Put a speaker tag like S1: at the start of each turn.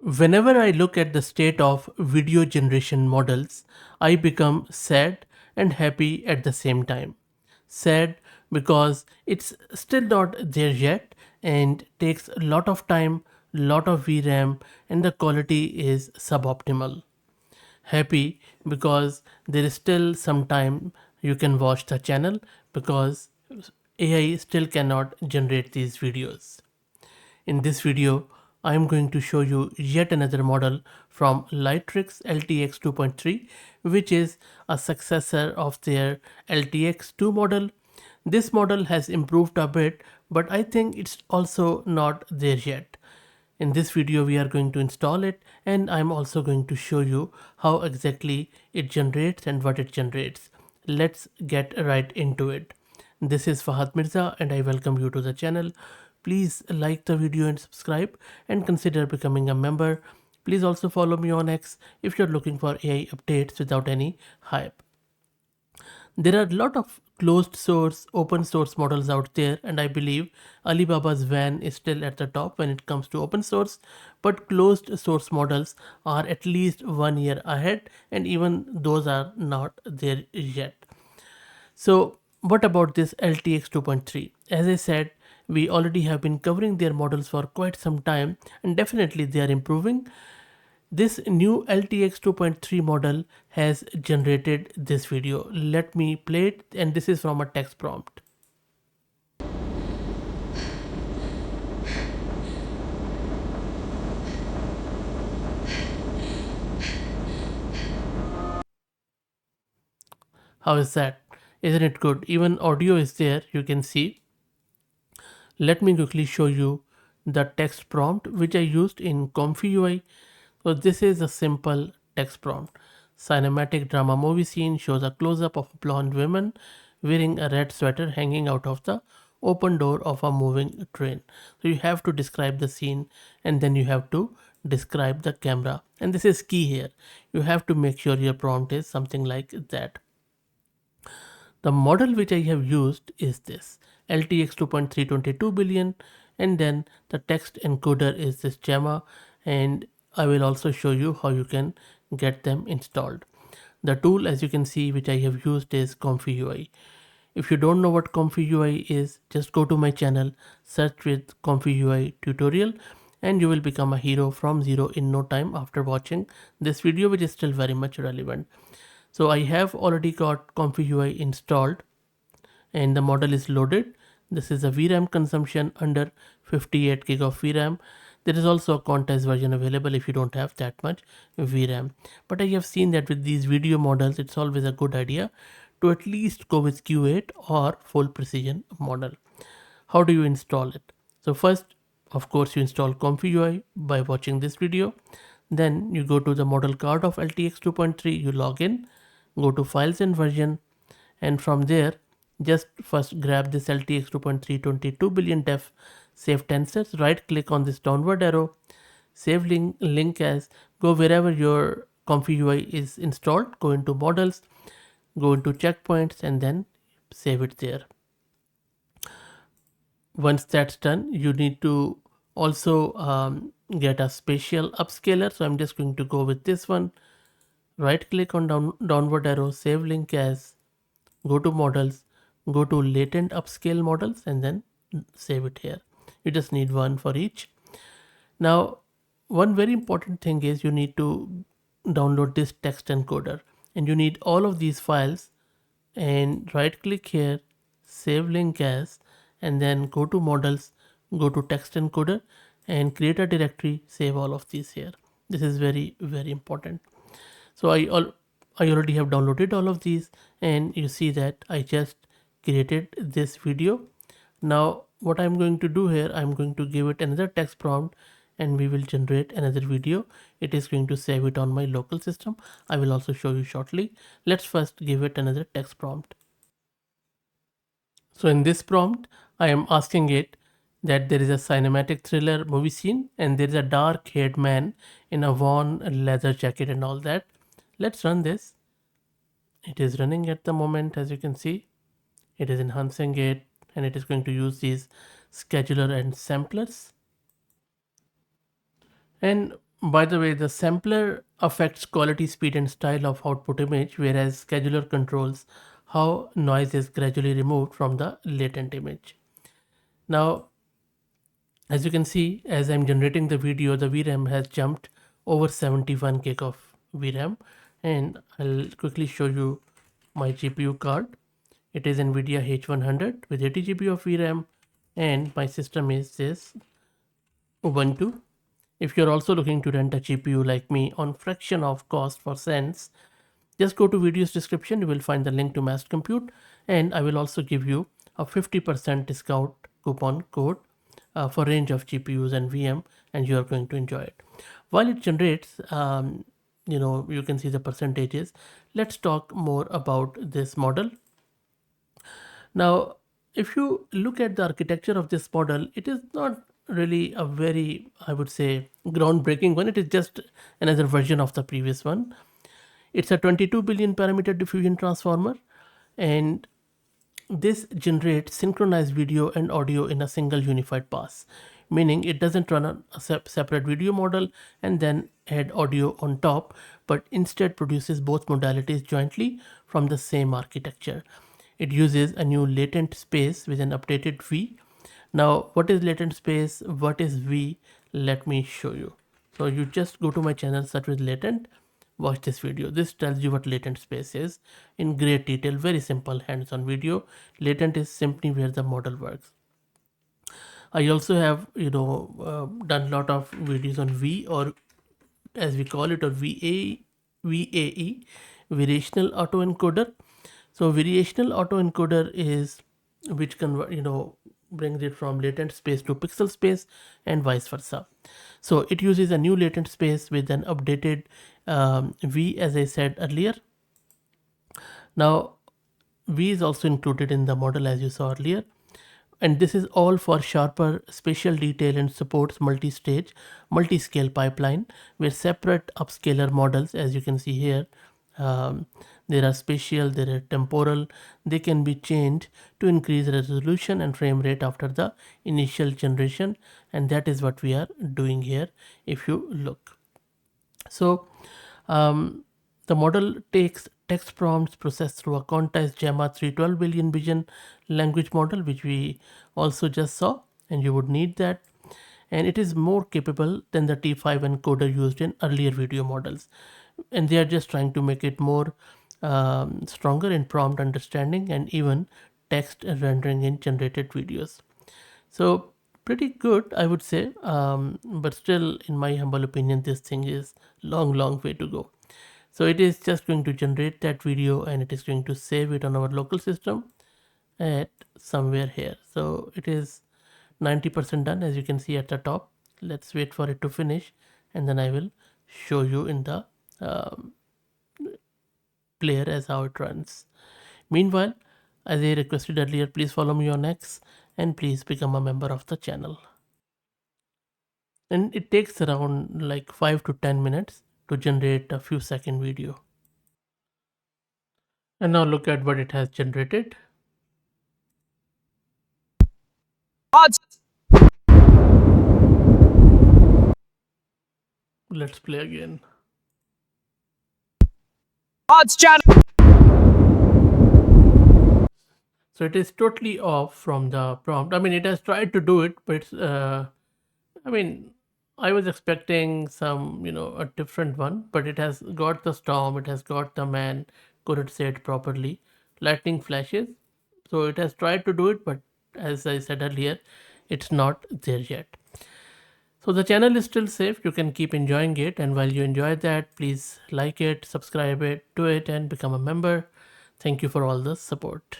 S1: Whenever I look at the state of video generation models, I become sad and happy at the same time. Sad because it's still not there yet and takes a lot of time, lot of VRAM, and the quality is suboptimal. Happy because there is still some time you can watch the channel because AI still cannot generate these videos. In this video, I am going to show you yet another model from Lightrix LTX 2.3, which is a successor of their LTX 2 model. This model has improved a bit, but I think it's also not there yet. In this video, we are going to install it, and I'm also going to show you how exactly it generates and what it generates. Let's get right into it. This is Fahad Mirza and I welcome you to the channel. Please like the video and subscribe and consider becoming a member. Please also follow me on X if you're looking for AI updates without any hype. There are a lot of closed source, open source models out there, and I believe Alibaba's van is still at the top when it comes to open source, but closed source models are at least 1 year ahead, and even those are not there yet. So, what about this LTX 2.3? As I said, we already have been covering their models for quite some time, and definitely they are improving. This new LTX 2.3 model has generated this video. Let me play it, and this is from a text prompt. How is that? Isn't it good? Even audio is there, you can see. Let me quickly show you the text prompt which I used in ComfyUI. So this is a simple text prompt. Cinematic drama movie scene shows a close-up of a blonde woman wearing a red sweater hanging out of the open door of a moving train. So you have to describe the scene and then you have to describe the camera. And this is key here. You have to make sure your prompt is something like that. The model which I have used is this LTX 2.322 billion, and then the text encoder is this Gemma, and I will also show you how you can get them installed. The tool, as you can see, which I have used is ComfyUI. If you don't know what ComfyUI is, just go to my channel, search with ComfyUI tutorial, and you will become a hero from zero in no time after watching this video, which is still very much relevant. So I have already got ComfyUI installed and the model is loaded. This is a VRAM consumption under 58 gig of VRAM. There is also a contest version available if you don't have that much VRAM. But I have seen that with these video models, it's always a good idea to at least go with Q8 or full precision model. How do you install it? So first, of course, you install ComfyUI by watching this video. Then you go to the model card of LTX 2.3, you log in, go to files and version, and from there just first grab this LTX 2.3 22 billion def save tensors, right click on this downward arrow, save link as, go wherever your ComfyUI is installed, go into models, go into checkpoints and then save it there. Once that's done, you need to also get a spatial upscaler, so I'm just going to go with this one. Right click on downward arrow, save link as, go to models, go to latent upscale models and then save it here. You just need one for each. Now one very important thing is you need to download this text encoder, and you need all of these files, and right click here, save link as, and then go to models, go to text encoder and create a directory, save all of these here. This is very important. So I already have downloaded all of these, and you see that I just created this video. Now what I'm going to do here, I'm going to give it another text prompt and we will generate another video. It is going to save it on my local system. I will also show you shortly. Let's first give it another text prompt. So in this prompt, I am asking it that there is a cinematic thriller movie scene and there is a dark haired man in a worn leather jacket and all that. Let's run this. It is running at the moment, as you can see. It is enhancing it and it is going to use these scheduler and samplers. And By the way, the sampler affects quality, speed, and style of output image, whereas scheduler controls how noise is gradually removed from the latent image. Now, as you can see, as I'm generating the video, the VRAM has jumped over 71 gig of VRAM, and I'll quickly show you my GPU card. It is NVIDIA H100 with 80 GB of VRAM, and my system is this Ubuntu. If you're also looking to rent a GPU like me on fraction of cost for cents, just go to video's description. You will find the link to Mass Compute, and I will also give you a 50% discount coupon code for range of GPUs and VM, and you are going to enjoy it. While it generates, you can see the percentages. Let's talk more about this model. Now, if you look at the architecture of this model, it is not really a very, I would say, groundbreaking one. It is just another version of the previous one. It's a 22 billion parameter diffusion transformer, and this generates synchronized video and audio in a single unified pass, meaning it doesn't run a separate video model and then add audio on top, but instead produces both modalities jointly from the same architecture. It uses a new latent space with an updated V. Now, what is latent space? What is V? Let me show you. So you just go to my channel, search with latent, watch this video. This tells you what latent space is in great detail. Very simple hands-on video. Latent is simply where the model works. I also have done a lot of videos on V, or as we call it, or VAE, variational autoencoder. So variational autoencoder is which brings it from latent space to pixel space and vice versa. So it uses a new latent space with an updated V, as I said earlier. Now V is also included in the model, as you saw earlier, and this is all for sharper spatial detail and supports multi-stage, multi-scale pipeline where separate upscaler models, as you can see here, there are spatial, there are temporal, they can be changed to increase resolution and frame rate after the initial generation, and that is what we are doing here if you look. So the model takes text prompts processed through a quantized JAMA 312 billion vision language model, which we also just saw, and you would need that. And it is more capable than the T5 encoder used in earlier video models. And they are just trying to make it more stronger in prompt understanding and even text rendering in generated videos. So pretty good, I would say, but still, in my humble opinion, this thing is long way to go. So it is just going to generate that video and it is going to save it on our local system at somewhere here. So it is 90% done, as you can see at the top. Let's wait for it to finish, and then I will show you in the player as how it runs. Meanwhile, as I requested earlier, please follow me on X and please become a member of the channel. And it takes around like 5 to 10 minutes to generate a few second video. And now look at what it has generated. Odds. Let's play again. Odds channel. So it is totally off from the prompt. I mean, it has tried to do it, but it's, I mean, I was expecting some, a different one, but it has got the storm, it has got the man, couldn't say it properly, lightning flashes. So it has tried to do it, but as I said earlier, it's not there yet. So the channel is still safe. You can keep enjoying it. And while you enjoy that, please like it, subscribe it, do it, and become a member. Thank you for all the support.